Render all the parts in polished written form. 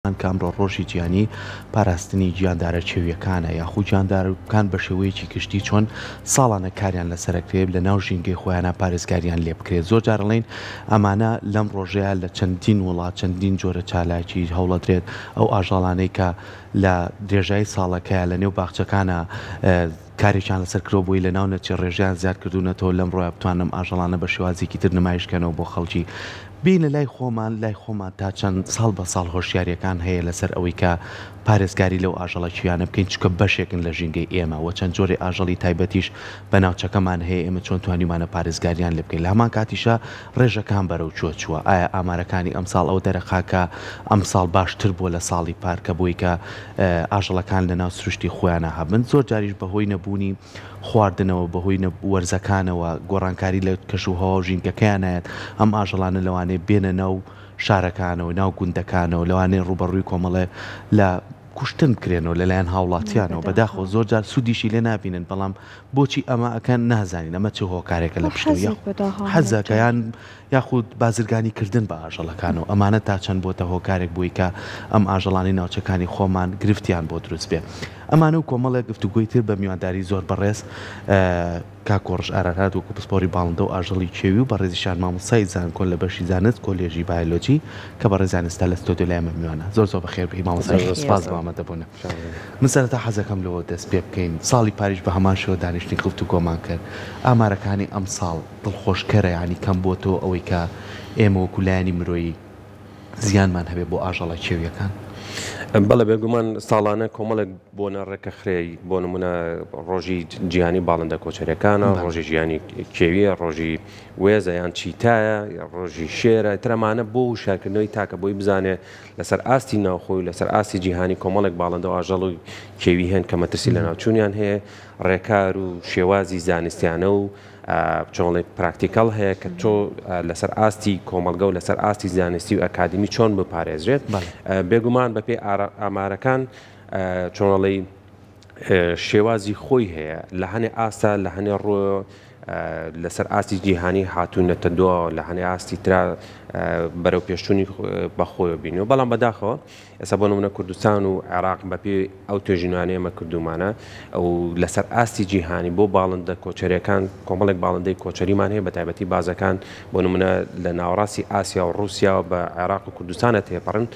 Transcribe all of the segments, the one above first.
کامڕۆ ڕۆژی گیانی پاراستنی گیاندارە چێویەکانە یاخود گیاندارەکان بە شێوەیەکی گشتی چۆن ساڵانە کاریان لەسەرکرێت لە ناو ژینگەی خۆیانە پارێزگاریان لێ بکرێت. زۆر جارڵین ئەمانە لەم ڕۆژەیە لە چەندین وڵات چەندین جۆرە چالاکی هەوڵەدرێت ئەو ئاژەڵانەی کە لە درێژایی ساڵەکەیە لە نێو باخچەکانە کارێکیان لەسەر کرۆ بووی لە ناو نەچی ڕێژیان زیاد کردوونەتەوە لەم ڕۆیە بتوانم ئاژەڵانە بە شێوازێکی تر نمایشکەنەوە بۆ خەڵکی. بینە لای خۆمان تا چەند ساڵ بە ساڵ هۆشیاریەکان هەیە لەسەر ئەوەی کە پارێزگاری لەو ئاژەڵەکییانە بکەین چکە بەشێکن لە ژینگەی ئێمە و چەند جۆری ئاژەڵی تایبەتیش بە ناوچەکەمان هەیە ئێمە چۆن توانیمانە پارێزگاریان لێ بکەین. لە هەمان کاتیشە ڕێژەکان بەرەو چووە ئایا ئامارەکانی ئەمساڵ ئەو دەرەخاکە ئەمساڵ باشتر بووە لە ساڵی پارکە بووی کە ئاژەڵەکان لە ناو سروشتی خۆیانە هەبن. زۆر جاریش بەهۆی نەبوونی خواردنەوە بەهۆی وەرزەکانەوە گۆڕانکاری لە کەشوهەوە ژینگەکەیانایەت ئەم ئاژەڵانە لەوانەیە بێنە ناو شارەکانەوە ناو گوندەکانەوە لەوانەیە ڕوبەڕووی کۆمەڵێ لە کوشتن بکرێنەوە لەلایەن هاوڵاتیانەوە بەداخەوە زۆر جار سوودیشی لێ نابینن بەڵام بۆچی ئەمە ئەکەن نازانین ئەمە چه هۆکارێکە لە پشتوی حەزەکەیان یاخود بازرگانیکردن بە ئاژەڵەکانەوە ئەمانە تا چەند بۆتە هۆکارێک بووی کە ئەم ئاژەڵانی ناوچەکانی خۆمان گرفتیان بۆ دروست بێ. ئەمانە و کۆمەڵێک گفتوگوی تر بە میوانداری زۆر بەڕێز کاکۆڕژ ئارارات وەکو پسپۆری باڵندە و ئاژەڵی کێوی و بەڕێزیشان مامۆستای زانکۆن لە بەشی زانست کۆلێژی بایۆلۆجی کە بەڕێزانستا لە ستۆدیۆ لایمە میوانە. زۆر بەخێر بهی مامۆستای سپاس بەمامەدە بوون. من سەرەتا حەزەکەم لەوە دەست پێ بکەین ساڵی پاریش بە هەمان شێوە دانیشتنی گفتوگۆمان کرد ئامارەکانی ئەم ساڵ دڵخۆشکەرە ینی کەم بۆ تۆ ئەوەی کە ئێمە وەکو لایەنی مرۆیی زیانمان هەبێت بۆ ئاژەڵە کێویەکان. بەڵێ بێگومان ساڵانە کۆمەڵێک بۆنە ڕێکە خرێی بۆ نمونە ڕۆژی جیهانی باڵندە کۆچەریەکانە ڕۆژی ژیانی کێویە ڕۆژی وێزە یان چیتایە ڕۆژی شێرە ترەمانە بۆ شارکردنەوەی تاکە بۆی بزانێ لەسەر ئاستی ناوخۆی لەسەر ئاستی جیهانی کۆمەڵێک باڵندە و ئاژەڵ و کێوی هێن کە مەترسی لە ناوچوونیان هەیە ڕێکار و شێوازی زانستیانە و چۆنڵێ پراکتیکەڵ هەیە کە تۆ لەسەر ئاستی کۆمەلگە و لەسەر ئاستی زانستی و ئەکادمی چۆن بپارێزرێت. بێگومان بەپێی ئامارەکان چۆنڵی شێوازی خۆی هەیە لە هەنێ ئاستا لە هەنێ ڕۆ لەسەر ئاستی جیهانی هاتوونەتە دۆ لە هەنێ ئاستی ترا بەرەو پێشچوونی بەخۆی بینەوە. بەڵام بەداخەوە ئێستا بۆ نمونە کوردستان و عێراق بەپێ ئەو توێژینانەیە ئێمە کردومانە ئەو لەسەر ئاستی جیهانی بۆ باڵندە کۆچەریەکان کۆمەڵێک باڵندەی کۆچەریمان هەیە بە تایبەتی بازەکان بۆ نمونە لە ناوەڕاستی ئاسیا و رووسیا و بە عێراق و کوردستانە تێپەڕن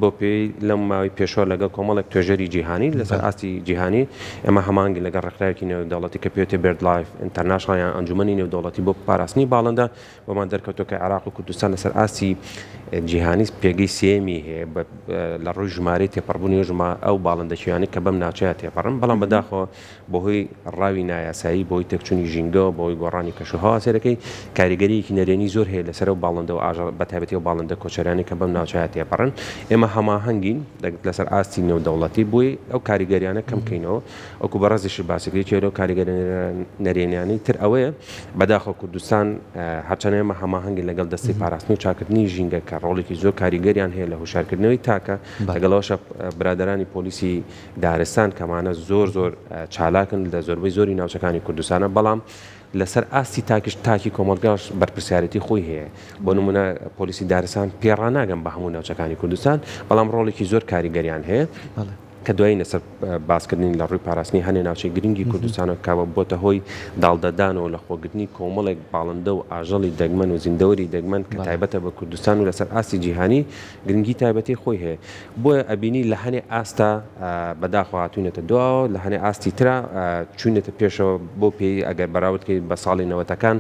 بۆ پێی لەم ماوەی پێشوە لەگەڵ کۆمەڵێک توێژەری جیهانی لەسەر ئاستی جیهانی ئێمە هەمانگی لەگەڵ ڕێکخراوێکی نێودەوڵەتی کە پێوتێ BirdLife International یان ئەنجومەنی نێودەوڵەتی بۆ پاراستنی باڵندە بۆمان دەرکەوتووە کە عێراق و کوردستان لەسەر ئاستی جیهانی پێگەی سێمی هەیە لە ڕووی ژمارەی تێپەڕبوونی ئەو باڵندەکیوانی کە بەم ناوچەیە تێپەڕن. بەڵام بەداخەوە بەهۆی ڕاوی نایاسایی بۆی تێکچوونی ژینگەوە بۆی گۆڕانی کەشوهەوا سێرەکەی کاریگەریەکی نەرێنی زۆر هەیە لەسەر و باڵندە و ئاژەڵ بە تایبەتی و باڵندە کۆچەرانی کە بەم ناوچەیە تێپەڕن. ئێمە هەماهەنگین لەسەر ئاستی نێودەوڵەتی بووی ئەو کاریگەریانە کەمکەینەوە ئەوکو بەڕێزیش باسیکری چێرە و کاریگەری نەرێنیانی تر ئەوەیە بەداخەوە کوردستان هەرچەنە ئێمە هەماهەنگی لەگەڵ دەستی پاراستنی و چاکردنی ژینگە کە ڕۆڵێکی زۆر کاریگەریان هەیە لە هوشارکردنەوەی تاکە لەگەڵەوەشە برادرانی پۆلیسی دارستان کەمانە زۆر چالاکن لە زۆربەی زۆری ناوچەکانی کوردستانە. بەڵام لەسەر ئاستی تاکیش تاکی کۆمەلگاش بەرپرسیارەتی خۆی هەیە. بۆ نمونە پۆلیسی دارستان پێڕاناگەم بە هەموو ناوچەکانی کوردستان بەڵام ڕۆڵێکی زۆر کاریگەریان هەیە کە دوای لەسەر باسکردنی لە ڕووی پاراستنی هەنێ ناوچەی گرنگی کوردستانە کاوە بۆتە هۆی داڵدەدانەوە لە خۆگرتنی کۆمەڵێک باڵندە و ئاژەڵی دەگمەن و زیندەوەری دەگمەن کە تایبەتە بە کوردستان و لەسەر ئاستی جیهانی گرنگی تایبەتی خۆی هەیە. بۆیە ئەبینی لە هەنێ ئاستا بەداخەوە هاتوونەتە دواوە لە هەنێ ئاستی ترا چوونێتە پێشەوە بۆ پێی ئەگەر بەراوردکەی بە ساڵی نەوەتەکان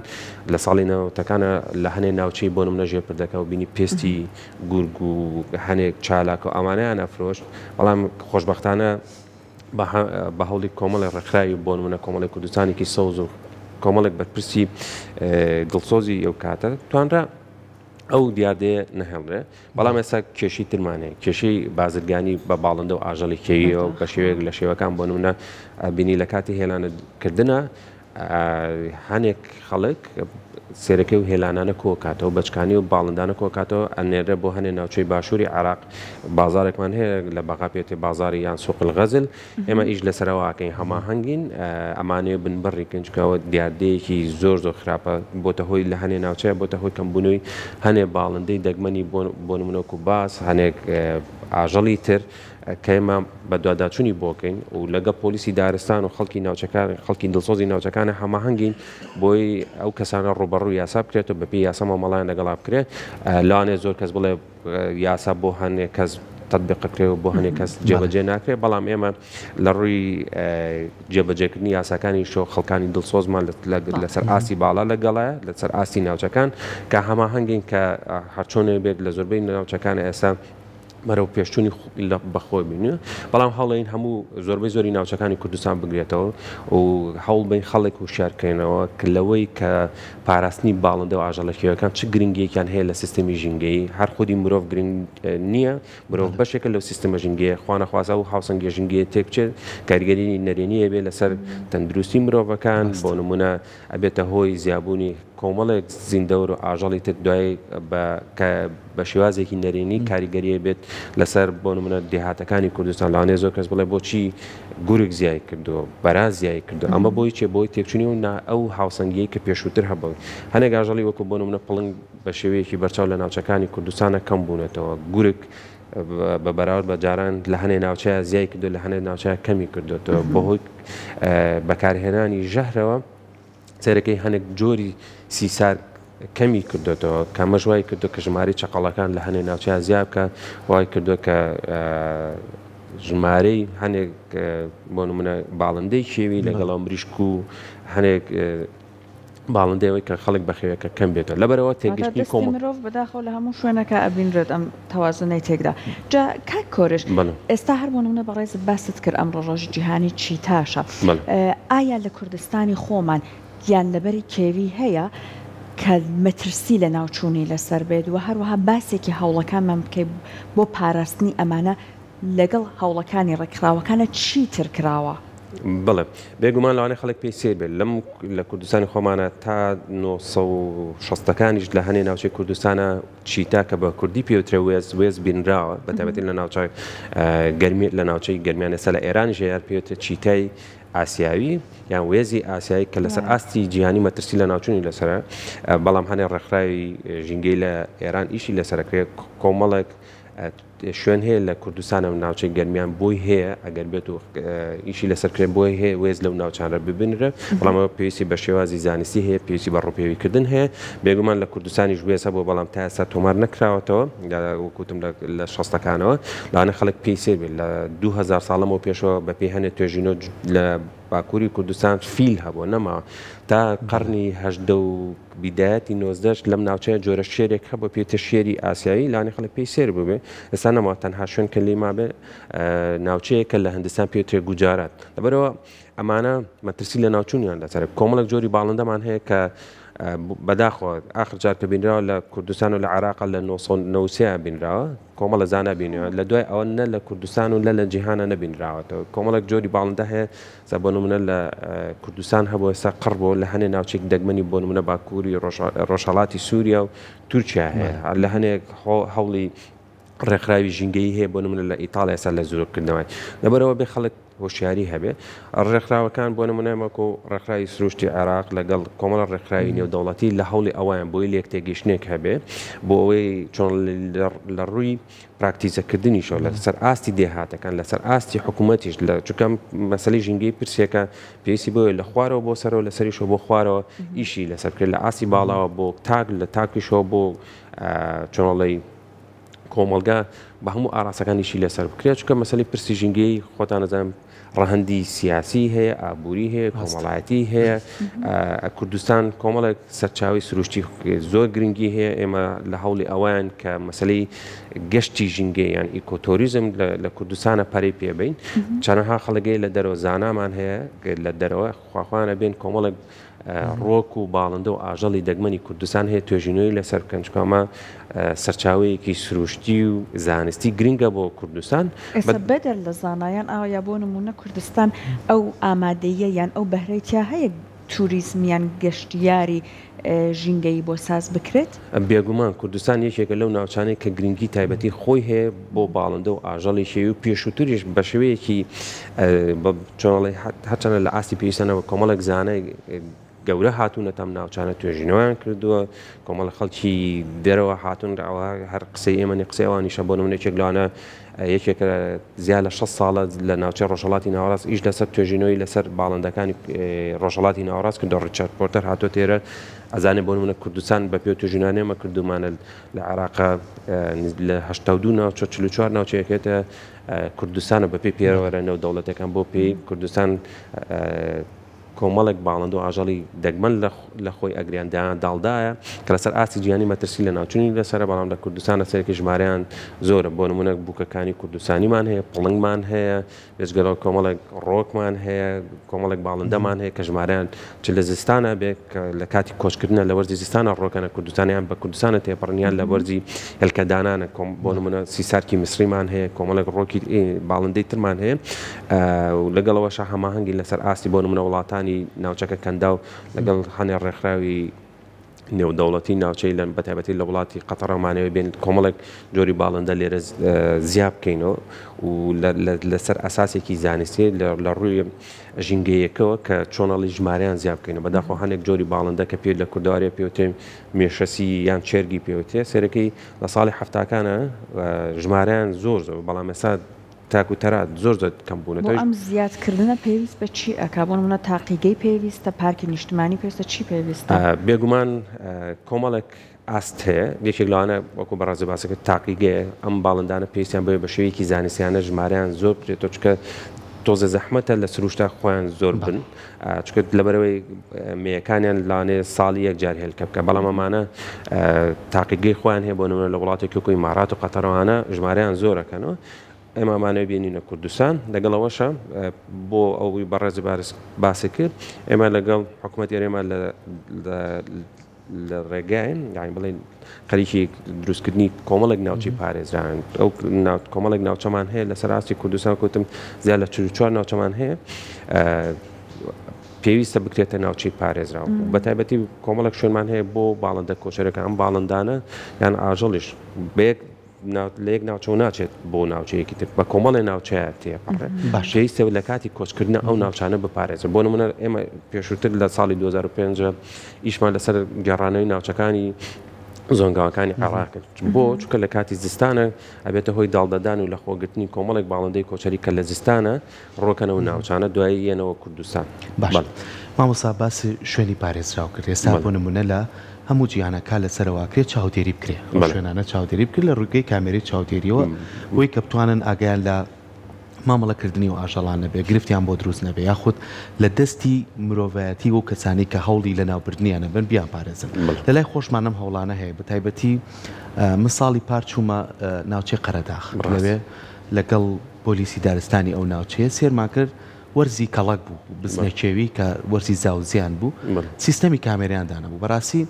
لە ساڵی نەوەتەکانە لە هەنێ ناوچەی بۆ نمونە ژێرپردەکە و بینی پێستی گورگ و هەنێک چالاک و ئەمانەیان ئەفرۆشت. بەڵام خۆشبەختانە بە هەوڵی کۆمەڵی ڕێکخراوی بۆ نمونە کۆمەڵی کوردستانێکی سەوز و کۆمەڵێک بەرپرسی دڵسۆزی ئەو کاتە توانرا ئەو دیاردەیە نەهێڵرێ. بەڵام ئێستا کێشی ترمانەیە کێشەی بازرگانی بە باڵندە و ئاژەڵی کێویەوە بە شێوەیەک لە شێوەکان بۆ نمونە بینی لە کاتی هێلانەکردنە هەنێک خەڵک سێرەکەی و هێلانانە کۆکاتەوە بەچکانی و باڵندانە کۆکاتەوە ئەنێرە بۆ هەنێ ناوچەی باشووری عراق بازارێکمان هەیە لە بەغا پێێتی بازاری یان سوق الغەزل ئێمە ئیش لەسەرەوەکەین هەماهەنگین ئەمانەیە بنبڕی کنجکەوە دیاردەیەکی زۆر خراپە بۆتە هۆی لە هەنێ ناوچەیە بۆتە هۆی کەمبوونەوەی هەنێ باڵندەی دەگمەنی بۆ نمونەوەکو باس هەنێک ئاژەڵی تر کە ئێمە بە دوواداچوونی بۆکەین و لەگە پۆلیسی دارستان و خەڵکی ناوچەکان خەڵکی دڵسۆزی ناوچەکانە هەماهەنگین بۆی ئەو کەسانە ڕوبەڕوو یاسا بکرێت و بەپی یاسا مامەڵیان لەگەڵا بکرێت لانێ زۆر کەس بڵێ یاسا بۆ هەنێک کەس تطبیقەکرێ و بۆ هەنێک کەس جێبەجێ ناکرێت بەڵام ئێمە لە ڕووی جێبەجێکردنی یاساکانی شۆ خەڵکانی دڵسۆزمان لەسەر ئاسی باڵا لەگەڵایە لەسەر ئاستی ناوچەکان کە هەماهەنگین کە هەرچۆنێ بێت لە زۆربەی ناوچەکانە ئێستا مەرەو پێشچوونی بەخۆی بینە بەڵام هەڵین هەموو زۆربەی زۆری ناوچەکانی کوردستان بگرێتەوە و هەوڵ بین خەڵێک و شارکەینەوە کلەوەی کە پاراستنی باڵندە و ئاژەڵەکیەکان چ گرنگیەکان هەیە لە سیستەمی ژینگەی هەر خودی مرۆڤ گرنگ نییە مرۆڤ بەشێکە لەو سیستەمە ژینگەیە خوانەخوازە و هاوسەنگە ژینگەیە تێکچێت کاریگەری نەرێنیە بێت لەسەر تەندروستی مرۆڤەکان بۆ نمونە ئەبێتە هۆی زیابوونی کۆمەڵێک زیندەور و ئاژەڵی تر دوای بە شێوازێکی نەرێنی کاریگەریە بێت لەسەر بۆ نمونە دێهاتەکانی کوردستان لاوانەیە زۆر کەس بڵێ بۆچی گورگ زیای کردووە بەراز زیای کردو ئەمە بۆی چێ بۆی تێکچوونی و ئەو هاوسەنگیەی کە پێشووتر هەبوو هەنێک ئاژەڵی وەکو بۆ نمونە پڵنگ بە شێوەیەکی بەرچاو لە ناوچەکانی کوردستانە کەم بوونێتەوە گورگ بە بەراورد بە جاران لە هەنێ ناوچەیە زیای کردو لە هەنێ ناوچەیە کەمی کردوێتەوە بەهۆی بەکارهێنانی ژەهرەوە سێرەکەی هەنێک جۆری سیسار کەمی کردوێتەوە کە مەژوای کردو کە ژماری چقەڵەکان لە هەنێ ناوچەیە زیاب کە وای کردووە کە ژمارەی هەنێک بۆ نمونە باڵندەی شێوی لەگەڵەوە مریشک و هەنێک باڵندەوەی کە خەڵک بەخێوەکە کەم بێتەوە لەبەرەوە تێگەشتنی کۆمەڵ مرۆڤ بەداخەوە لە هەموو شوێنەکە ئەبینرێت ئەم تەوازنەی تێکدا جا کاک کۆرش ئێستا هەر بۆ نمونە بەڕێزت باست کرد ئەمڕۆ ڕۆژی جیهانی چیتاشە ئایا لە کوردستانی خۆمان یان لەبەری کێوی هەیە کە مەترسی لە ناوچوونی لەسەر بێت و هەروەها باسێکی هەوڵەکانمان بکەیت بۆ پاراستنی ئەمانە لەگەڵ هەوڵەکانی ڕێکخراوەکانە چی تر کراوە؟ بڵێ بێگومان لەوانەیە خەڵک پێی سێ بێت لەم لە کوردستانی خۆمانە تا 1960ەکانیش لە هەنێ ناوچەی کوردستانە چیتا کە بە کوردی پێوترە وێز بینراوە بەتابەتی لە ناوچەی گەرمی لە ناوچەی گەرمیانە سە لە ئێرانیش یار پێوترە چیتای ئاسیاوی یان وێزی ئاسیایی کە لەسەر ئاستی جیهانی مەترسی لە ناوچوونی لەسرە بەڵام هەنێ ڕێکخراوی ژینگەی لە ئێران ئیشی لەسەرەکرێت کۆمەڵێک شوێن هەیە لە کوردستانە ناوچەی گەرمیان بۆی هەیە ئەگەر بێت و ئیشی لەسەرکرێت بۆی هەیە وێز لەو ناوچانە ببنرە بەڵامەوە پێویستی بە شێوازی زانستی هەیە پێویستی بە ڕوپێویکردن هەیە بێگومان لە کوردستانی وێسە بۆ بەڵام تا ئێستا تۆمار نەکراوەتەوە وەکوتم لە شەستەکانەوە لاانە خەڵک پێی سێ بێت لە 2000 ساڵەمەوە پێشەوە بەپێی هەنێ توێژینۆ لە باکووری کوردستان فیل هەبووە نەما تا قەرنی هەژدە و بیدایەتی 19 لەم ناوچەیە جۆرە شێرێک هەبوو پێتە شێری ئاسیایی لاانێ خەڵک پێی سێر ببێ ئێستا نەما تەنها شوێن کە لێما بێ ناوچەیەکە لە هەندستان پێوترێ گوجارات لەبەرەوە ئەمانە مەترسی لە ناوچوونیان لەسەر کۆمەڵک جۆری باڵندەمان هەیە کە بەداخۆ آخر جار کە بینراوە لە کوردستان و لە عێراق لە 1990 بینراوە کۆمەڵە زانە بینیەوە لە دوای ئەوە نە لە کوردستان و لە جیهانە نەبینراوەتەوە کۆمەڵک جۆری باڵندە هەیە بۆ نمونە لە کوردستان هەبوو ئێستا قڕ بۆ لە هەنێ ناوچێک دەگمەنی بۆ نمونە باکووری ڕۆژهەڵاتی سووریا و تورکیا هەیە لە هەنێک هەوڵی ڕێکخراوی ژینگەی هەیە بۆ نمونە لە ئیتاڵیا ئێستا لە زۆرکردنەوەی لەبەرەوە بێ خەڵک هۆشیاری هەبێ ڕێکخراوەکان بۆ نمونەیەمەکو ڕێکخراوی سروشتی عێراق لەگەڵ کۆمەڵە ڕێکخراوی نێودەوڵەتی لە هەوڵی ئەویان بۆی لێک تێگەیشتنێک هەبێ بۆ ئەوەی چۆن لە ڕووی پراکتیزەکردنیشەوە لەسەر ئاستی دێهاتەکان لەسەر ئاستی حکوومەتیش لە چکەم مەسەلەی ژینگەی پرسیەکە پێویستی بۆیە لە خوارەوە بۆ سەرەوە لە سەریشەوە بۆ خوارەوە ئیشی لەسەرکرد لە ئاستی باڵاوە بۆ تاک لە تاکیشەوە بۆ چۆنڵی کۆمەلگا بە هەموو ئاراسەکانیشی لەسەر بکرێت چکە مەسەلی پرسی ژینگەی خۆتان نەزانم ڕەهەندی سیاسی هەیە ئابووری هەیە کۆمەڵایەتی هەیە کوردستان کۆمەڵێک سەرچاوی سروشتی زۆر گرنگی هەیە ئێمە لە هەوڵی ئەوان کە مەسلەی گەشتی ژینگەی یان ئیکۆتۆریزم لە کوردستانە پەرەی پێبین چەندەها خەڵگەی لە دەرەوە زانامان هەیە لە دەرەوە خواخوانە بێن کۆمەڵێک ڕۆک و باڵندە و ئاژەڵی دەگمەنی کوردستان هەیە توێژینەوەی لەسەر کەنجکامە سەرچاوەیەکی سروشتی و زانستی گرنگە بۆ کوردستان ئێستا بەدەر لە زانایان ئایا بۆ نمونە کوردستان ئەو ئامادەیە یان ئەو بەهرەی تیا هەیە توریزمیان گەشتیاری ژینگەی بۆ ساز بکرێت؟ بێگومان کوردستان یەکێکە لەو ناوچانەی کە گرنگی تایبەتی خۆی هەیە بۆ باڵندە و ئاژەڵی شێوی و پێشووتریش بە شێوەیەکی چۆنڵی هەرچەنە لە ئاستی پێویستانەوە کۆمەڵێک زانای گەورە هاتوونە تام ناوچانە توێژینەوەیان کردووە کۆمەڵە خەڵکی دەرەوە هاتوون هەر قسەی ئێمەنی قسەیەوانیشە بۆ نمونەیەکێک لەوانە یەکێک زیاد لە 6 ساڵە لە ناوچەی ڕۆژهەڵاتی ناوەڕاست ئیش لەسەر توێژینەوەی لەسەر باڵندەکانی ڕۆژهەڵاتی ناوەڕاست کردو ڕیچارد پۆرتەر هاتۆ تێرە ئەزانێ بۆ نمونە کوردستان بە پێ توێژینانێمە کردومانە لە عێراقا لە 82 ناوچە 44 ناوچەیەکێتە کوردستانە بە پێی پێرەوەرە نێودەوڵەتەکان بۆ پێی کوردستان کۆمەڵێک باڵند و ئاژەڵی دەگمەن لە خۆی ئەگریاندایان داڵدایە کە لەسەر ئاستی جیهانی مەترسی لە ناوچوونی لەسەر بەڵام لە کوردستانە سەرێکی ژمارەیان زۆرە بۆ نمونە بووکەکانی کوردستانیمان هەیە پڵنگمان هەیە بێژگەرەوە کۆمەڵێک ڕۆکمان هەیە کۆمەڵێک باڵندەمان هەیە کە ژمارەیان چ لە زستانە بێ لە کاتی کۆچکردنە لە وەرزی زستانە ڕۆکەنە کوردستانیان بە کوردستانە تێپەڕنیان لە وەرزی هێلکەدانانە بۆ نمونە سیسارکی مسریمان هەیە کۆمەڵێک ڕۆکی باڵندەی ترمان هەیە و لەگەڵەوەش هەماهەنگی لەسەر ئاستی بۆ نمونە وڵاتانی ناوچەکە کەندا و لەگەڵ هەنێ ڕێکخراوی نێودەوڵەتی ناوچەی لە بەتایبەتی لە وڵاتی قەتەڕەمانەوە بێن کۆمەڵێک جۆری باڵندە لێرە زیاب بکەینەوە و لەسەر ئەساسێکی زانستی لە ڕووی ژینگەیەکەوە کە چۆنەڵی ژمارەیان زیاب بکەینەوە بەداخۆ هەندێک جۆری باڵندە کە پێ لە کوردوارێ پێوتێ مێشەسی یان چێرگی پێوتێ سەرەکەی لە ساڵی هەفتاکانە ژمارەیان زۆر بەڵام ئێستا تاکو تەرات زۆر کەم بوونەوە ئەم زیادکردنە پێویست بە چی ئەکا بۆ نمونە تاقیگەی پێویستە پارکی نیشتمانی پێویستە چی پێویستە؟ بێگومان کۆمەڵێک ئاست هەیە یەکێک لەوانە وەکو بەڕازی باسەکە تاقیگەیە ئەم باڵندانە پێویستیان بێ بە شێوەیەکی زانستیانە ژمارەیان زۆر بێتەوە چکە تۆزە زەحمەتە لە سروشتا خۆیان زۆر بن چکە لەبەرەوەی مێیەکانیان لاانێ ساڵی یەک جار هێلکە بکە بەڵام ئەمانە تاقیگەی خۆیان هەیە بۆ نمونە لە وڵاتێکی وەکو ئیمارات و قەتەرەوانە ژمارەیان زۆرەکەنەوە ئێمەمانەوە بینینە کوردستان لەگەڵەوەشە بۆ ئەوی بەڕێزی باسی کرد ئێمە لەگەڵ حکوومەت ئێمە لە ڕێگاین یان بڵێن خەریکی دروستکردنی کۆمەڵێک ناوچی پارێزران ئەو کۆمەڵێک ناوچەمان هەیە لەسەر ئاستی کوردستان کوتم زیاد لە 44 ناوچەمان هەیە پێویستە بکرێتە ناوچی پارێزراوە بەتایبەتی کۆمەڵێک شوێنمان هەیە بۆ باڵندە کۆچەرەکە ئەم باڵندانە یان ئاژەڵیش بەیەک لە یەک ناوچە ناچێت بۆ ناوچەیەکی تر بە کۆمەڵی ناوچەیە تێپەڕێت پێویستە لە کاتی کۆچکردنە ئەو ناوچانە بپارێزن بۆ نمونە ئێمە پێشووتر لە ساڵی 2005 ئیشمان لەسەر گەڕانەوەی ناوچەکانی زۆنگاوەکانی عێراقن بۆ چونکە لە کاتی زستانە ئەبێتە هۆی داڵدەدان و لە خۆگرتنی کۆمەڵێک باڵندەی کۆچەری کە لە زستانە ڕۆکەنەوە ناوچانە دوایی یەنەوە کوردستان مامۆستا باسی شوێنی پارێزراو کرد ئێستا بۆ نمونە لە هەموو جیهانەکە لەسەرەوەکرێت چاودێری بکرێت شوێنانە چاودێری بکرد لە ڕووگەی کامێری چاودێریەوە بۆی کە بتوانن ئاگیان لە مامەڵەکردنی و ئاژەڵانە بێ گرفتیان بۆ دروست نەبێ یاخود لە دەستی مرۆڤایەتی و کەسانی کە هەوڵی لە ناوبردنیانە بن بیان پارێزن لە لای خۆشمانم هەوڵانە هەیە بەتایبەتی مصاڵی پارچوومە ناوچەی قەرەداغ لەوێ لەگەڵ پۆلیسی دارستانی ئەو ناوچەیە سێرمان کرد وەرزی کەڵک بوو بزنەکێوی کە وەرزی زاوزیان بوو سیستەمی کامێریان دانەبوو بەڕاستی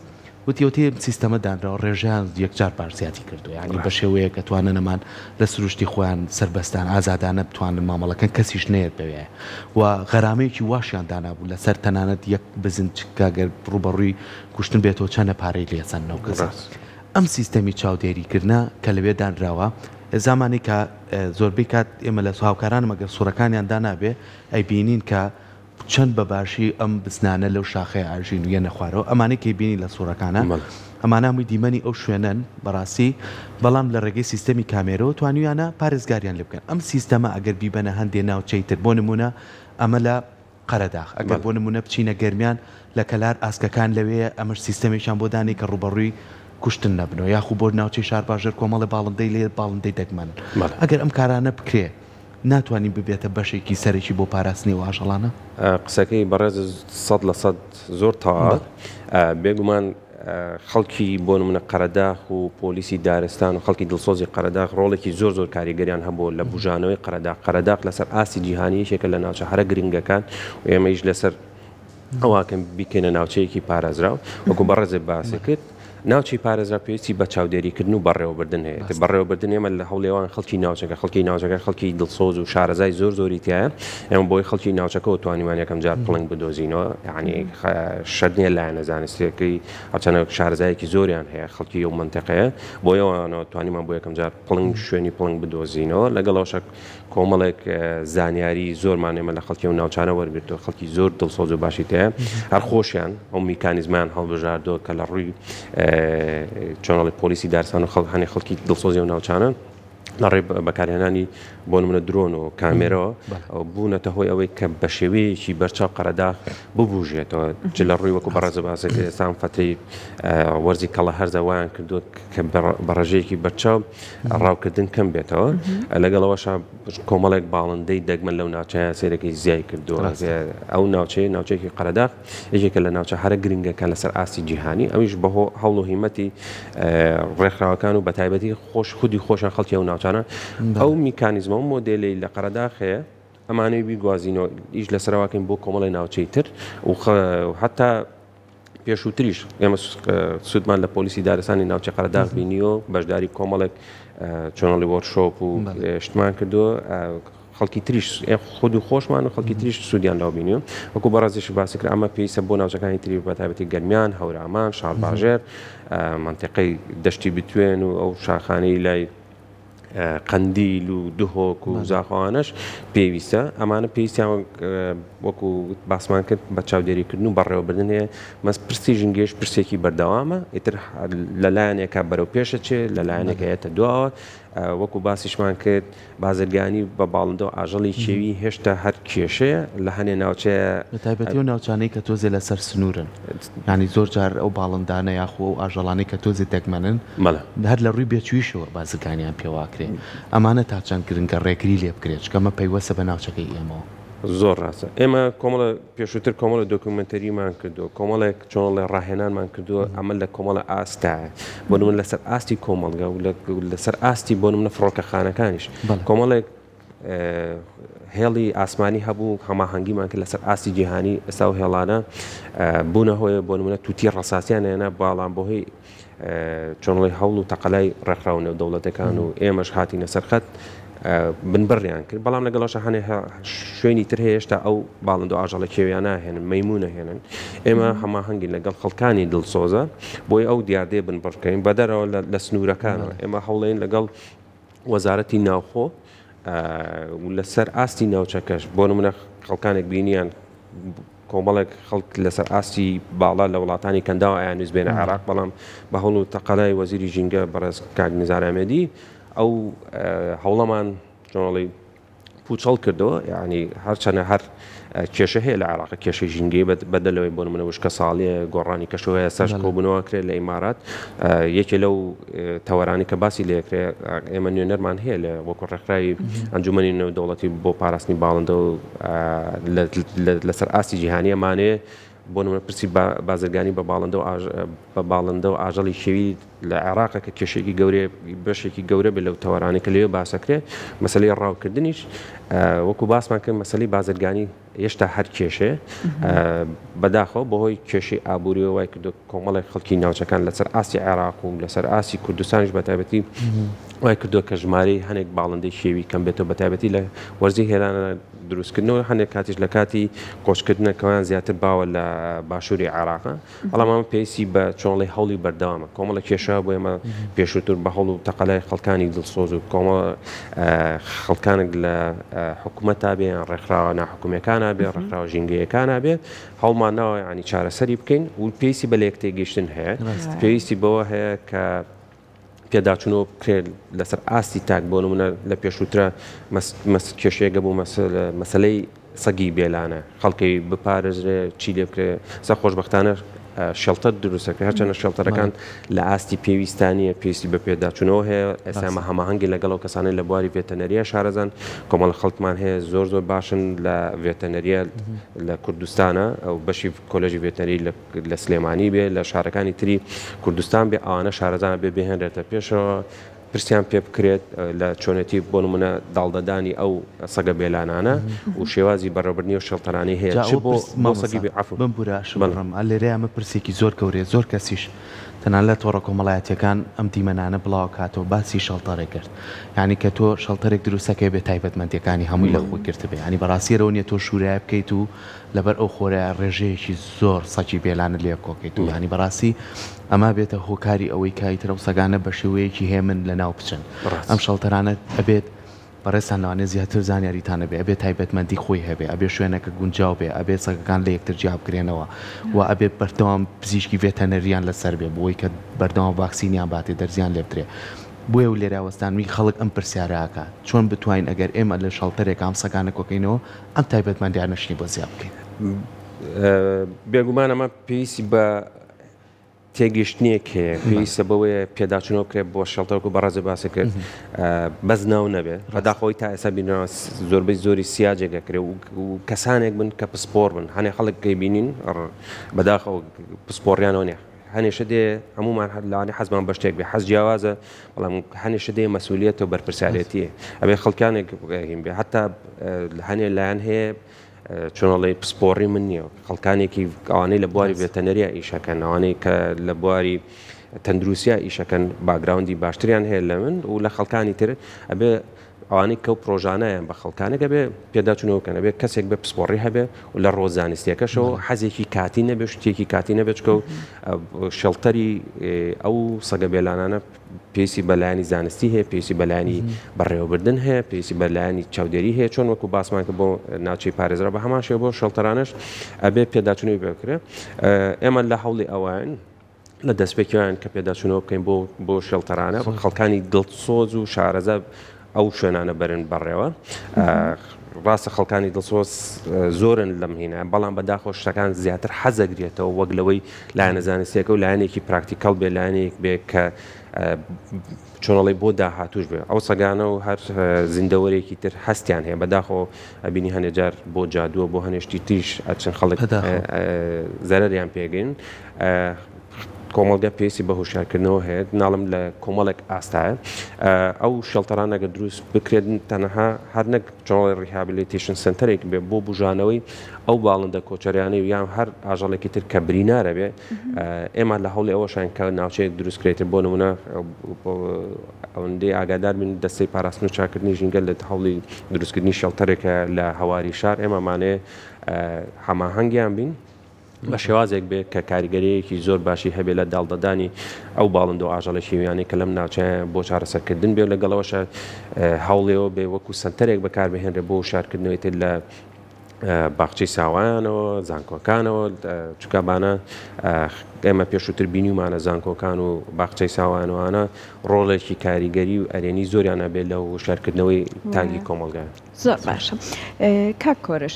وتیوتی سیستەمە دانراوە ڕێژیان یەکجار پارسیاتی کردو یعنی بە شێوەیە کە تواننەمان لە سروشتی خۆیان سربەستان ئازادانە بتوانن مامەڵەکەن کەسیش نێت بوێ و غەرامەیەکی واشیان دانابوو لەسەر تەنانەت یەک بزن چکاگەر ڕوبەڕووی کوشتن بێتەوە چەندە پارەی لێچەندنەوە کەس ئەم سیستەمی چاودێریکردە کە لەوێ دانراوە زمانی کە زۆربەی کات ئێمە لە هاوکاران مەگەر سوورەکانیان دانابێ ئەی بینین کە چەند بەباشی ئەم بزنانە لەو شاخەی ئاژین و یە نەخوارەوە ئەمانەی کەی بینی لە سوورەکانە ئەمانەمووی دیمەنی ئەو شوێنن بەڕاستی بەڵام لە ڕێگەی سیستەمی کامێرەوە توانیانە پارێزگاریان لێ بکەن ئەم سیستەمە ئەگەر بیبەنە هەندێ ناوچەی تر بۆ نمونە ئەمە لە قەرەداغ ئەگەر بۆ نمونە بچینە گەرمیان لە کەلار ئاسکەکان لەوەیە ئەمەش سیستەمێکیان بۆ دانی کە ڕوبەڕووی کوشتن نەبنەوە یاخو بۆ ناوچەی شار باشەر کۆمەڵی باڵندەی لێ باڵندەی دەگمەن ئەگەر ئەم کارانە بکرێ ناتوانین ببێتە بەشێکی سەرێکی بۆ پاراستنی و ئاژەڵانە قسەکەی بەڕێز 100% زۆر تەواو بێگومان خەڵکی بۆ نمونە قەرەداغ و پۆلیسی دارستان و خەڵکی دڵسۆزی قەرەداغ ڕۆڵێکی زۆر کاریگەریان هەبوو لە بژانەوەی قەرەداغ لەسەر ئاسی جیهانی یەکێکە لە ناوچە هەرە گرنگەکان و ئێمەیش لەسەر ئەواکەم بیکەنە ناوچەیەکی پارێزراو وەکو بەڕێزێ باسی کرد ناوچی پارێزرا پێویستی بە چاودێریکردن و بەڕێوەبردن هەیە بەڕێوەبردن ئێمە لە هەوڵێوان خەڵکی ناوچەکە خەڵکی دڵسۆز و شارەزای زۆری تایە ئێمە بۆی خەڵکی ناوچەکە و توانیمان یەکەم جار پڵنگ بدۆزینەوە یعنی شەدنیە لایەنە زانستیەکەی هەرچەنە شارەزایەکی زۆریان هەیە خەڵکی ئەو منتەقەیە بۆیەوانەوە توانیمان بۆ یەکەم جار پڵنگ شوێنی پڵنگ بدۆزینەوە لەگەڵەوەشە کۆمەڵێک زانیاری زۆرمان ئێمە لە خەڵکی و ناوچانە وەرگرتووە خەڵکی زۆر دڵسۆز و باشی تەیە هەر خۆشیان ئەو میکانیزمان هەڵبژاردووە کە لە ڕووی چۆنەڵی پۆلیسی دارستان و هەنێ خەڵکی دڵسۆزی و ناوچانە لە ڕێ بەکارهێنانی بۆ نمونە درۆن و کامێرەوە بوونەتە هۆی ئەوەی کە بە شێوەیەکی بەرچاو قەرەداغ ببوژێتەوە چ لە ڕووی وەکو بەڕێزە باسێت ئێستان فەتەی وەرزی کەڵە هەرزە وایان کردووە کە بە ڕێژەیەکی بەرچاو ڕاوکردن کەم بێتەوە لەگەڵەوەش کۆمەڵێک باڵندەی دەگمەن لەو ناوچەیە سێرەکەی زیای کردووە ئەو ناوچەیەکی قەرەداغ یەکێکە لە ناوچە هەرە گرنگەکە لەسەر ئاستی جیهانی ئەویش بە هەوڵ و هیمەتی ڕێکخراوەکان و بەتایبەتی خودی خۆشان خەڵکی ئەو ناوچانە ئەو میکانیزمە و مۆدێلی لە قەرەداغەیە ئەمانەی بیگوازینەوە ئیش لەسەرواکەین بۆ کۆمەڵی ناوچەی تر و حتا پێشووتریش ئێمە سوودمان لە پۆلیسی دارستانی ناوچە قەرەداغ بینیوە بەشداری کۆمەڵێک چۆنەڵی وەرشۆپ و شتمان کردووە خەڵکی تریش خود و خۆشمان و خەڵکی تریش سوودیان لاو بینیوە وەکو بەڕازیش باسی کرد ئەمە پێویستە بۆ ناوچەکانی تری بەتایبەتی گەرمیان هەورامان شارباژێر منتیقەی دەشتی بتوێن و ئەو شاخانەی لای قەندیل و دهۆک و زاخەوانش پێویستە ئەمانە پێویستیان وەکو باسمان کرد بە چاودێریکردن و بەڕێوەبردن هەیە مەس پرسی ژنگێش پرسێکی بەردەوامە ئیتر لەلایەنێکە بەرەو پێشە چێ لەلایەنێکە هێتە دواوە وەکو باسیشمان کرد بازرگانی بە باڵندە و ئاژەڵی کێوی هێشتا هەر کێشەیە لە هەنێ ناوچەیە بەتایبەتی و ناوچانەی کە تۆزێ لەسەر سنوورن ینی زۆر جار ئەو باڵندانە یاخۆ و ئاژەڵانەی کە تۆزی دەگمەنن هەر لە ڕووی بێچوویشەوە بازرگانیان پێواکرێ ئەمانە تا چەند گرنگە ڕێگری لێ بکرێت چکەمە پەیوەسە بە ناوچەکەی ئێمەوە زۆر ڕاستە ئێمە کۆمەڵە پێشووتر کۆمەڵە دۆکومنتەریمان کردووە کۆمەڵێک چۆنڵێ ڕاهێنانمان کردووە ئەمە لە کۆمەڵە ئاستایە بۆ من لەسەر ئاستی کۆمەڵگە و لەسەر ئاستی بۆ منە فڕۆکەخانەکانیش کۆمەڵێک هێڵی ئاسمانی هەبوو هەماهەنگیمان کرد لەسەر ئاستی جیهانی ئێستا و هێڵانە بوونە هۆیە بۆ منە تووتی ڕەساسیان هێنا باڵام بۆهی چۆنڵی هەوڵ و تەقەلای ڕێکخراونە دەوڵەتەکان و ئێمەش هاتینە سەرخەت بنبڕیان کرد بەڵام لەگەڵەوەش هەنێ شوێنی تر هێشتا ئەو باڵند و ئاژەڵە کێویان ناهێنن مەیمونە هێنن ئێمە هەماهەنگین لەگەڵ خەڵکانی دڵسۆزە بۆی ئەو دیاردێ بنبڕکەین بەدەرەوە لە سنوورەکانەوە ئێمە هەوڵێن لەگەڵ وەزارەتی ناوخۆ لەسەر ئاستی ناوچەکەش بۆ نمونە خەڵکانێک بینیان کۆمەڵێک خەڵک لەسەر ئاستی باڵا لە وڵاتانی کەنداوە ئایانویست بێنە عێراق بەڵام بە هەوڵ و تەقەلای وەزیری ژینگە بەڕێز کاک نیزار ئەحمەدی ئەو هەوڵەمان چۆنڵی پوچەڵ کردەوە یعنی هەرچەنە هەر کێشە هەیە لە عێراق کێشەی ژینگەی بەدەلەوەی بۆ نمونە وشکە ساڵیە گۆڕانی کەشەوەیە سەرش کۆبوونەوە کرێت لە ئیمارات یەکێ لەو تەوەرانی کە باسی لێکرێ ئێمە نوێنەرمان هەیە لە وەکو ڕێکخراوی ئەنجومەنی نێودەوڵەتی بۆ پاراستنی باڵندە و لەسەر ئاستی جیهانیەمانەیە بۆ نمونە پرسی بازرگانی بە باڵندە و ئاژەڵی شێوی لە عێراقە کە کێشێکی گەورێ بەشێکی گەورە بێت لەو تەوەرانی کە لێوە باسەکرێت مەسەلەی ڕاوکردنیش وەکو باسمان کرد مەسەلەی بازرگانی هێشتا هەر کێشێ بەداخەوە بەهۆی کێشەی ئابووریەوە وای کردو کۆمەڵی خەڵکی ناوچەکان لەسەر ئاستی عێراق و لەسەر ئاستی کوردستانیش بەتایبەتی وای کردووە کە ژمارەی هەنێک باڵندەی شێوی کەم بێتەوە بەتایبەتی لە وەرزی هێرانە دروستکردنەوە هەندێک کاتیش لە کاتی کۆچکردنەکەوان زیاتر باوە لە باشووری عێراقە بەڵام ئەمە پێویستی بە چۆنڵی هەوڵی بەردەوامە کۆمەڵە کێشە بۆ ئێمە پێشووتر بە هەوڵ و تەقەلای خەڵکانی دڵسۆز و کۆمەڵ خەڵکانێک لە حکوومەتا بێ ڕێکخراوە ناحکوومیەکانە بێ ڕێکخراوە ژینگەیەکانە بێ هەوڵمان ناوە ینی چارەسەری بکەین و پێویستی بە لێک تێگەیشتن هەیە پێویستی بەوە هەیە کە پێداچوونەوە بکرێت لەسەر ئاستی تاک بۆ نمونە لە پێشووترە کێشەیەگە بوو مەسەلەی سەگی بێلانە خەڵکی بپارێزرێ چی لێ بکرێت سە خۆشبەختانە شەڵتە دروستەکە هەرچەنە شەڵتەرەکان لە ئاستی پێویستانیە پێویستی بە پێداچوونەوە هەیە ئێستا هەماهەنگی لەگەڵەوە کەسانەی لە بواری ڤێتەنەریە شارەزان کۆمەڵ خەڵکمان هەیە زۆر باشن لە ڤێتەنەریە لە کوردستانە ئەو بەشی کۆلێژی ڤێتەنەری لە سلێمانی بێ لە شارەکانی تری کوردستان بێ ئەوانە شارەزانە بێ بهێنرێتە پێشەوە پرسیان پێ بکرێت لە چۆنەتی بۆ نمونە داڵدەدانی ئەو سەگە بێلانانە و شێوازی بەڕێوەبردنی و شەڵتەرانی هەیە بۆ سەگی بێ عەفو بمبورە شڵڕم لێرە ئەمە پرسێکی زۆر گەورەیە زۆر کەسیش تەنان لە تۆڕە کۆمەڵایەتیەکان ئەم دیمەنانە بڵاو کاتەوە باسی شەڵتەڕێک کرد یعنی کە تۆ شەڵتەرێک دروستەکەی بێ تایبەتمەندیەکانی هەمووی لە خۆی گرت بێ ینی بەڕاستیەوە نیە تۆ شوورای بکەیت و لەبەر ئەو خۆرای ڕێژەیەکی زۆر سەچی بێلانە لێ کۆکەیت و ینی بەڕاستی ئەما بێتە هۆکاری ئەوەی کایترە و سەگانە بە شێوەیەکی هێمن لە ناو بچن ئەم شەڵتەرانە ئەبێت بەڕێستانەوانێ زیاتر زانیاریتانە بێ ئەبێت تایبەتمەندی خۆی هەبێ ئەبێ شوێنەکە گونجاو بێ ئەبێ سەگەکان لە یەکتر جیا بکرێنەوە و ئەبێت بەردەوام پزیشکی ڤێتەنەریان لەسەر بێ بۆی کە بەردەوام ڤاکسینیان باتێ دەرزیان لێ بدرێ بۆیە و لێراوەستانوی خەڵک ئەم پرسیارەکە چۆن بتوانین ئەگەر ئێمە لە شەڵتەرێک ئەم سەگانە کۆکەینەوە ئەم تایبەتمەندیانەشنی بۆ زیاد بکەین بێگومان ئەمە پێویستی بە تێگەشتنیەک هەیە پێویستە بەوەیە پێداچنەوە بکرێت بۆ شەڵتەوەکو بەڕێزە باسی کرد بەس ناو نەبێت بەداخەوەی تا ئێستا بینەوە زۆربەی زۆری سیاجێکەکرێ و کەسانێک بن کە پسپۆر بن هەنێ خەڵک گەیبینین بەداخەوە پسپۆڕیانەوە نیە هەنێشە دێ هەمومان لاانێ حەزمان بە شتێک بێ حەز جیاوازە بەڵام هەنێشە دێ مەسئولیەت و بەرپرسیارەتیە ئەبێ خەڵکانێک هین بێ حتا هەنێ لایەن هەیە چۆنەڵی پسپۆڕی من نییە خەڵکانێکی ئەوانەی لە بواری بێتەنەریە ئیشەکەن ئەوانەی کە لە بواری تەندروستیە ئیشەکەن باگراوندی باشتریان هەیە لە من و لە خەڵکانی تر ئەبێ ئەوانەی کەو پرۆژانەیان بە خەڵکانێکە بێ پێداچونەوەکەن ئەبێ کەسێک بە پسپۆڕی هەبێ و لە ڕۆزانستیەکەشەوە حەزێکی کاتی نەبێ شتێکی کاتی نەبێت و شەڵتەری ئەو سەگە بێلانانە پێویستی بەلایانی زانستی هەیە پێویستی بەلایانی بەڕێوەبردن هەیە پێویستی بەلایانی چاودێری هەیە چۆن وەکو باسمان کە بۆ ناوچەی پارێزرا بە هەمان شێوە بۆ شەڵتەرانش ئەبێ پێداچونەوەی بکرێت ئێمە لە هەوڵی ئەوان لە دەستپێکیان کە پێداچونەوە بکەین بۆ شەڵتەرانە خەڵکانی دڵسۆز و شارەزە ئەو شوێنانە بەرن بەڕێوە ڕاستە خەڵکانی دڵسۆز زۆرن لەم هینە بەڵام بەداخۆ شتەکان زیاتر حەزەگرێتەوە وەک لەوەی لایەنە زانستیەکە و لایەنێکی پراکتیکەڵ بێ لایەنێک بێ کە چۆنەڵی بۆ داهاتوش بێ ئەو سەگانە و هەر زیندەوەرێکی تر هەستیان هەیە بەداخۆ ئەبینی هەنێجار بۆ جادووە بۆ هەنێشتی تیش ئەچن خەڵک زەرەریان پێگەین کۆمەڵگە پێویستی بە هوشارکردنەوە هەیە ناڵم لە کۆمەڵێک ئاستایە ئەو شەڵتەرانەگە دروست بکرێت تەنەها هەر نەک جۆڵی ریهابیلیتیشن سنتەرێک بێ بۆ بژانەوەی ئەو باڵندە کۆچەریانی و یان هەر ئاژەڵێکی تر کە برینارە بێ ئێمە لە هەوڵی ئەوەشان کە ناوچەیەک دروستکرێتتر بۆ نمونە ئەوەندەی ئاگادار بین دەستەی پاراستن و چاکردنی ژینگەل لە هەوڵی دروستکردنی شەڵتەرێکە لە هەواری شار ئێمەمانەیە هەماهەنگیان بین بە شێوازێک بێ کە کاریگەریەکی زۆر باشی هەبێ لە داڵدەدانی ئەو باڵند و ئاژەڵە شێویانی کە لەم ناوچەیە بۆ چارەسەرکردن بێ لەگەڵەوەشە هەوڵێەوە بێ وەکو سنتەرێک بەکاربهێنرێ بۆ شارکردنەوەی تر لە باخچەی ساوایانەوە زانکۆکانەوە چکابانە ئێمە پێشووتر بینیمانە زانکۆکان و باخچەی ساوانوانە ڕۆڵێکی کاریگەری و ئەرێنی زۆریانە بێت لەو شارکردنەوەی تاگی کۆمەڵگایە زۆر باشە کاک کۆرش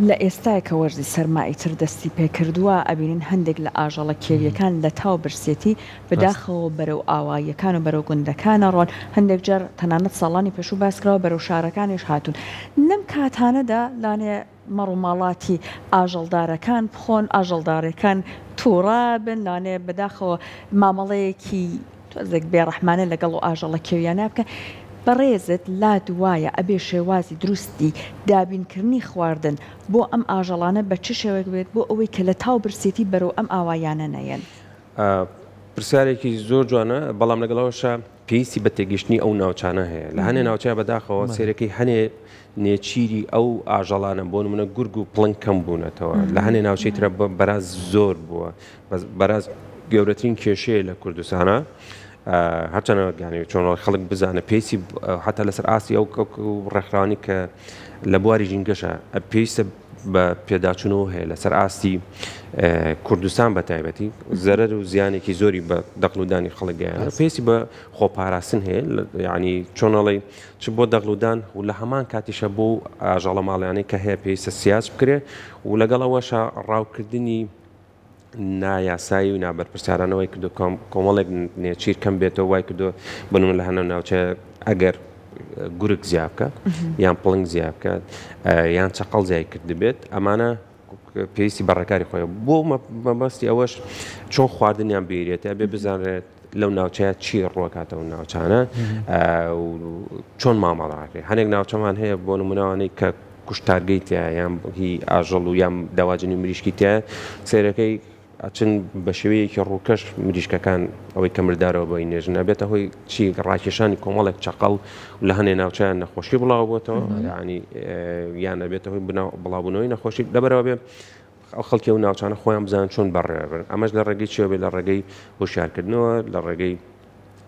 لە ئێستای کە وەرزی سەرمایی تر دەستی پێکردووە ئەبینین هەندێک لە ئاژەڵە کێویەکان لە تاو برسێتی بەداخەوە بەرەو ئاواییەکان و بەرەو گوندەکانە ڕۆن هەندێک جار تەنانەت ساڵانی پێشوو باسکراوە بەرەو شارەکانیش هاتوون لەم کاتانەدا لانێ مەڕووماڵاتی ئاژەڵدارەکان بخۆن ئاژەڵدارەکان تووڕا بن لانێ بەداخەوە مامەڵەیەکی تۆزێک بێڕەحمانە لەگەڵ و ئاژەڵە کێویانە بکە بەڕێزت لا دوایە ئەبێ شێوازی دروستی دابینکردنی خواردن بۆ ئەم ئاژەڵانە بە چ شێوەیەک بێت بۆ ئەوەی کە لە تاو برسێتی بەرەو ئەم ئاوایانە نەیەن پرسیارێکی زۆر جوانە بەڵام لەگەڵەوەشە پێویستی بە تێگەشتنی ئەو ناوچانە هەیە لە هەنێ ناوچە بەداخەوە سێرەکەی هەنێ نێچیری ئەو ئاژەڵانە بۆ نمونە گورگ و پڵنگ کەم بوونەتەوە لە هەنێ ناوچەی ترە بەراز زۆر بووە بەراز گەورەترین کێشەیە لە کوردستانە هەرچەنە گانی چۆن خەڵک بزانە پێیسی حتا لەسەر ئاسی ئەو ڕێکخراوانی کە لە بواری ژینگەشە پێویستە بە پێداچونەوە هەیە لەسەر ئاستی کوردستان بە تایبەتی زەرەر و زیانێکی زۆری بە دەقلودانی خەڵکیانە پێویستی بە خۆپاراستن هەیە یعنی چۆنەڵی چ بۆ دەقلودان و لە هەمان کاتیشە بۆ ئاژەڵە ماڵیانەی کە هەیە پێویستە سیاس بکرێ و لەگەڵەوەشە ڕاوکردنی نایاسایی و نابەرپرسیارانەوەی کردو کۆمەڵێک نێچیر کەم بێتەوە وای کردو بنوون لە هەنە ناوچە ئەگەر گورگ زیاب بکات یان پڵنگ زیاب بکات یان چەقەڵ زیای کرد بێت ئەمانە پێویستی بەڕێکاری خۆیە بۆ مەبەستی ئەوەش چۆن خواردنیان بێریێتە بێ بزانرێت لەو ناوچەیە چی ڕۆکاتەوە ناوچانە چۆن مامەڵاکرێت هەنێک ناوچەمان هەیە بۆ نمونەوانەی کە کوشتارگەی تایە یان هی ئاژەڵ و یان داواجنی مریشکی تایە سێرەکەی ئەچن بە شێوەیەکی ڕووکەش مریشکەکان ئەوەی کە مردارەوە بۆی نێژن ئەبێتە هۆی چی ڕاکێشانی کۆمەڵێک چقەڵ و لە هەنێ ناوچیان نەخۆشی بڵاو بۆتەوە ینی یان ئەبێتە هۆی بڵاوبوونەوەی نەخۆشی لەبەرەوە بێ ئەو خەڵکی و ناوچانە خۆیان بزان چۆن بەڕێبن ئەمەش لە ڕێگەی چێ بێ لە ڕێگەی هۆشیارکردنەوە لە ڕێگەی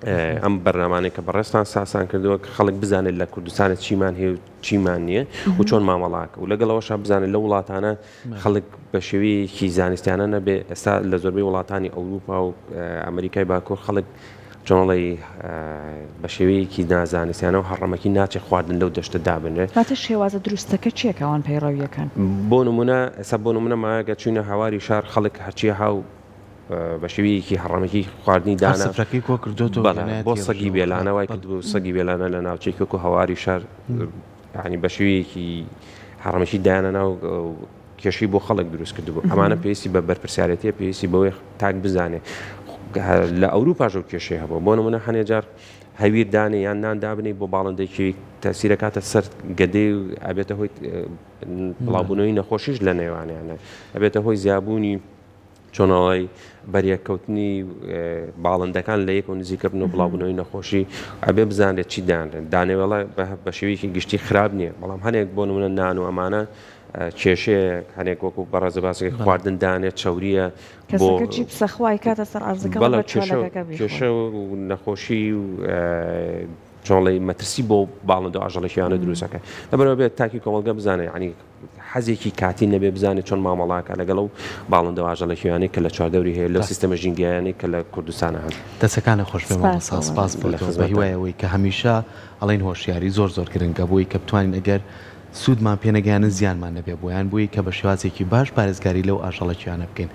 ئەم بەرنامانەی کە بەڕێستان ساسان کردووە کە خەڵک بزانێت لە کوردستانە چیمان هەیە و چیمان نییە و چۆن مامەڵاکە و لەگەڵەوەش بزانێت لە وڵاتانە خەڵک بە شێوەیەکی زانستیانە نەبێ ئێستا لە زۆربەی وڵاتانی ئەوروپا و ئەمریکای باکوور خەڵک چۆنڵی بە شێوەیەکی نازانستیانە و هەڕەمەکی ناچێ خواردن لەو دەشتە دابنێت هاتە شێوازە دروستەکە چیەکەوان پەیڕەویەکان بۆ نمونە ئێستا بۆ نمونە ماگە چوینە هاواری شار خەڵک هەرچیە هاو بە شێوەیەکی هەڕەمەکی خواردنی دانا سفرەکەی کۆ کردوتەوە بۆ سەگی بێلانەوەی کردبوو سەگی بێلانە لە ناوچەی کۆک و هەواری شار ینی بە شێوەیەکی هەڕەمەکی دایانە و کێشەی بۆ خەڵک دروست کردبوو ئەمانە پێویستی بە بەرپرسیارەتیە پێویستی بەوەی تاک بزانێ لە ئەوروپاژە و کێشەی هەبوو بۆ نمونە هەنێجار هەویر دانێ یان نان دابنی بۆ باڵندێکی تەسیرەکاتە سەر گەدەی و ئەبێتە هۆی بڵاوبوونەوەی نەخۆشیش لە نێوانیانە ئەبێتە هۆی زیابوونی چۆنەوەی بەریەکەوتنی باڵندەکان لە یەک و نزیکەبن و بڵاوبوونەوەی نەخۆشی ئەبێ بزانێت چی دانێوەڵە بە شێوەیەکی گشتی خراپ نییە بەڵام هەنێک بۆ نمونە نان و ئەمانە کێشەیە هەنێک وەکو بەڕێزە باسەکەی خواردن دانێت چاوریە بۆ سەخوای کاتە سەر ئارزەکە کێشە و نەخۆشی و چۆنڵی مەترسی بۆ باڵندە و ئاژەڵەکییانە دروستەکە لەبەرەوە بێت تاکی کۆمەلگە بزانێت ینی حەزێکی کاتی نەبێ بزانێت چۆن مامەڵاکە لەگەڵ و باڵندە و ئاژەڵەکییانەی کە لە چواردەوری هەیە لەو سیستەمە ژینگەیانەی کە لە کوردستانە هەن دەسەکانە خۆش سپاس بە هیوایەوەی کە هەمیشە ئەڵێن هۆشیاری زۆر گرنگە بووی کە بتوانین ئەگەر سوودمان پێنەگەیانە زیانمان نەبێ بۆیان بووی کە بە شێوازێکی باش پارێزگاری لەو ئاژەڵەکییانە بکەین.